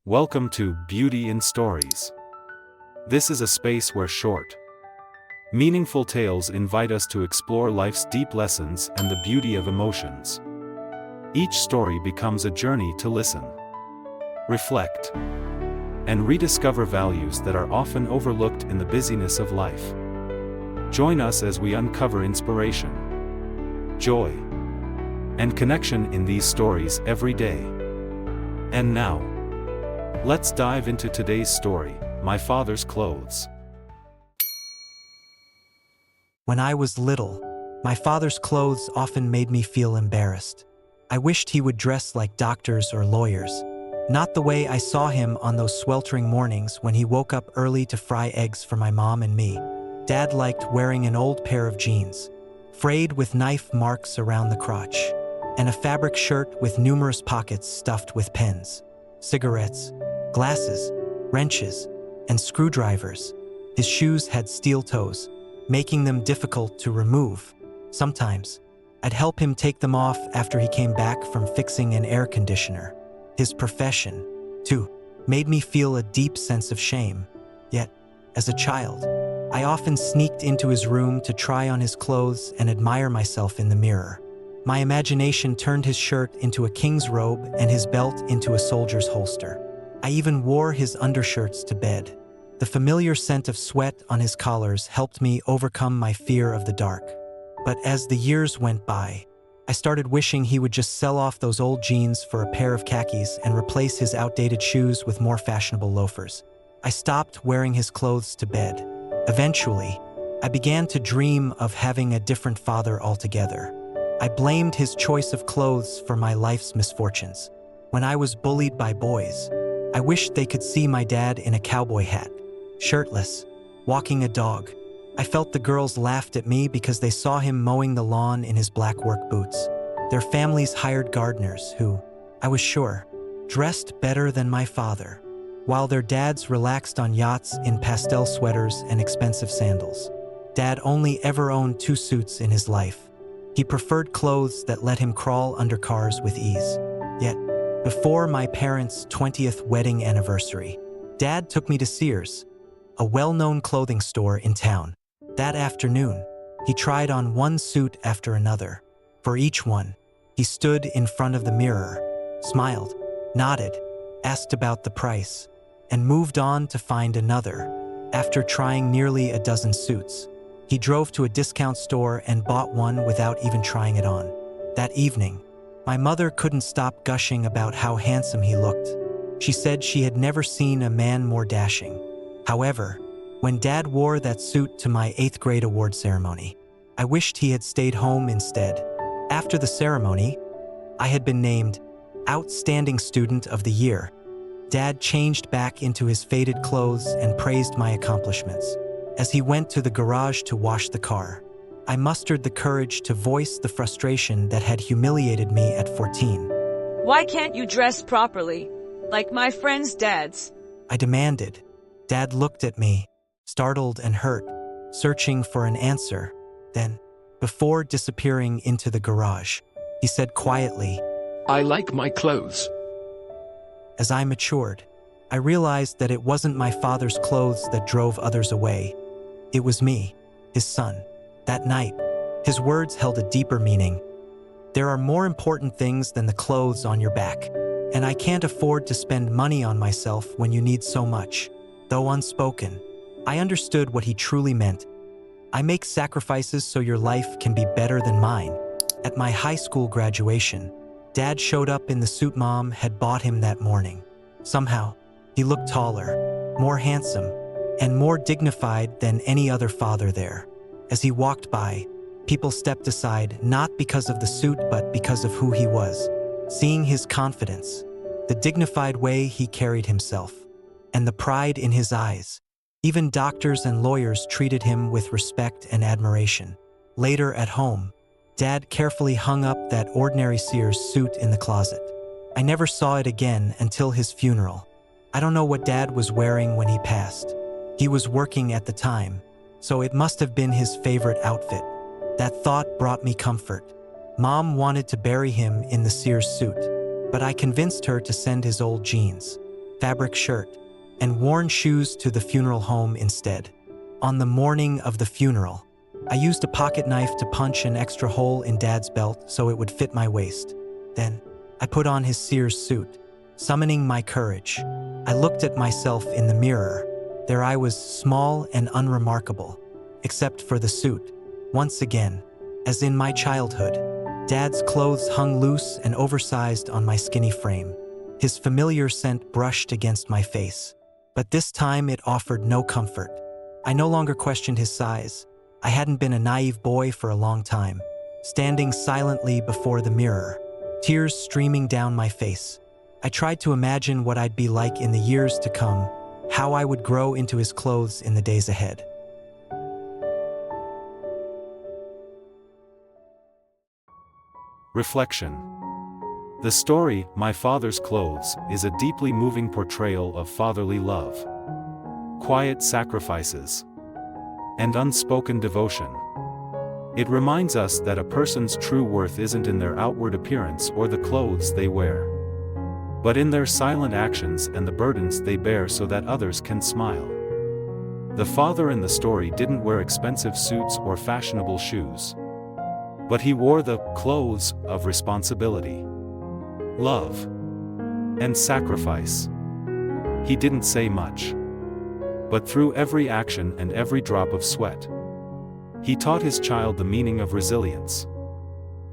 Welcome to Beauty in Stories. This is a space where short, meaningful tales invite us to explore life's deep lessons and the beauty of emotions. Each story becomes a journey to listen, reflect, and rediscover values that are often overlooked in the busyness of life. Join us as we uncover inspiration, joy, and connection in these stories every day. And now, let's dive into today's story, My Father's Clothes. When I was little, my father's clothes often made me feel embarrassed. I wished he would dress like doctors or lawyers, not the way I saw him on those sweltering mornings when he woke up early to fry eggs for my mom and me. Dad liked wearing an old pair of jeans, frayed with knife marks around the crotch, and a fabric shirt with numerous pockets stuffed with pens, cigarettes, glasses, wrenches, and screwdrivers. His shoes had steel toes, making them difficult to remove. Sometimes, I'd help him take them off after he came back from fixing an air conditioner. His profession, too, made me feel a deep sense of shame. Yet, as a child, I often sneaked into his room to try on his clothes and admire myself in the mirror. My imagination turned his shirt into a king's robe and his belt into a soldier's holster. I even wore his undershirts to bed. The familiar scent of sweat on his collars helped me overcome my fear of the dark. But as the years went by, I started wishing he would just sell off those old jeans for a pair of khakis and replace his outdated shoes with more fashionable loafers. I stopped wearing his clothes to bed. Eventually, I began to dream of having a different father altogether. I blamed his choice of clothes for my life's misfortunes. When I was bullied by boys, I wished they could see my dad in a cowboy hat, shirtless, walking a dog. I felt the girls laughed at me because they saw him mowing the lawn in his black work boots. Their families hired gardeners who, I was sure, dressed better than my father, while their dads relaxed on yachts in pastel sweaters and expensive sandals. Dad only ever owned 2 suits in his life. He preferred clothes that let him crawl under cars with ease. Yet, before my parents' 20th wedding anniversary, Dad took me to Sears, a well-known clothing store in town. That afternoon, he tried on one suit after another. For each one, he stood in front of the mirror, smiled, nodded, asked about the price, and moved on to find another. After trying nearly a dozen suits, he drove to a discount store and bought one without even trying it on. That evening, my mother couldn't stop gushing about how handsome he looked. She said she had never seen a man more dashing. However, when Dad wore that suit to my 8th grade award ceremony, I wished he had stayed home instead. After the ceremony, I had been named Outstanding Student of the Year. Dad changed back into his faded clothes and praised my accomplishments. As he went to the garage to wash the car, I mustered the courage to voice the frustration that had humiliated me at 14. Why can't you dress properly, like my friends' dads? I demanded. Dad looked at me, startled and hurt, searching for an answer. Then, before disappearing into the garage, he said quietly, I like my clothes. As I matured, I realized that it wasn't my father's clothes that drove others away. It was me, his son. That night, his words held a deeper meaning. There are more important things than the clothes on your back, and I can't afford to spend money on myself when you need so much. Though unspoken, I understood what he truly meant. I make sacrifices so your life can be better than mine. At my high school graduation, Dad showed up in the suit Mom had bought him that morning. Somehow, he looked taller, more handsome, and more dignified than any other father there. As he walked by, people stepped aside not because of the suit but because of who he was. Seeing his confidence, the dignified way he carried himself, and the pride in his eyes, even doctors and lawyers treated him with respect and admiration. Later at home, Dad carefully hung up that ordinary Sears suit in the closet. I never saw it again until his funeral. I don't know what Dad was wearing when he passed. He was working at the time, so it must have been his favorite outfit. That thought brought me comfort. Mom wanted to bury him in the Sears suit, but I convinced her to send his old jeans. fabric shirt, and worn shoes to the funeral home instead. On the morning of the funeral, I used a pocket knife to punch an extra hole in Dad's belt so it would fit my waist. Then, I put on his Sears suit, summoning my courage. I looked at myself in the mirror. There I was, small and unremarkable, except for the suit. Once again, as in my childhood, Dad's clothes hung loose and oversized on my skinny frame. His familiar scent brushed against my face, but this time it offered no comfort. I no longer questioned his size. I hadn't been a naive boy for a long time, standing silently before the mirror, tears streaming down my face. I tried to imagine what I'd be like in the years to come, how I would grow into his clothes in the days ahead. Reflection. The story, My Father's Clothes, is a deeply moving portrayal of fatherly love, quiet sacrifices, and unspoken devotion. It reminds us that a person's true worth isn't in their outward appearance or the clothes they wear, but in their silent actions and the burdens they bear so that others can smile. The father in the story didn't wear expensive suits or fashionable shoes, but he wore the clothes of responsibility, love, and sacrifice. He didn't say much, but through every action and every drop of sweat, he taught his child the meaning of resilience,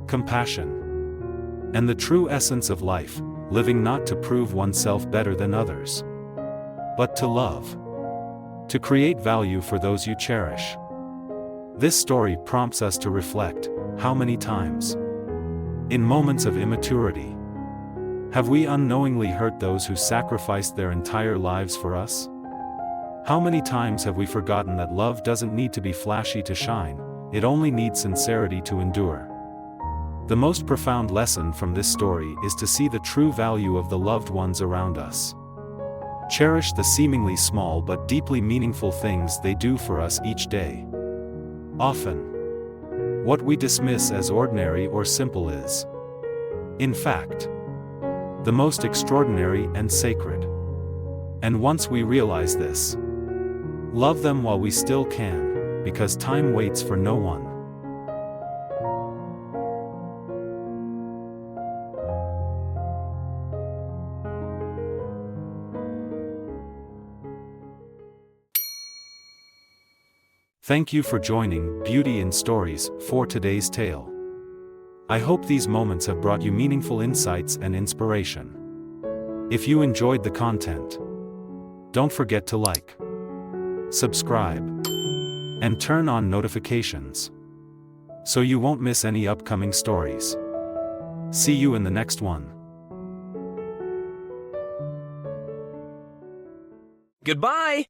compassion, and the true essence of life, living not to prove oneself better than others, but to love, to create value for those you cherish. This story prompts us to reflect: how many times, in moments of immaturity, have we unknowingly hurt those who sacrificed their entire lives for us? How many times have we forgotten that love doesn't need to be flashy to shine, it only needs sincerity to endure? The most profound lesson from this story is to see the true value of the loved ones around us. Cherish the seemingly small but deeply meaningful things they do for us each day. Often, what we dismiss as ordinary or simple is, in fact, the most extraordinary and sacred. And once we realize this, love them while we still can, because time waits for no one. Thank you for joining Beauty in Stories for today's tale. I hope these moments have brought you meaningful insights and inspiration. If you enjoyed the content, don't forget to like, subscribe, and turn on notifications so you won't miss any upcoming stories. See you in the next one. Goodbye!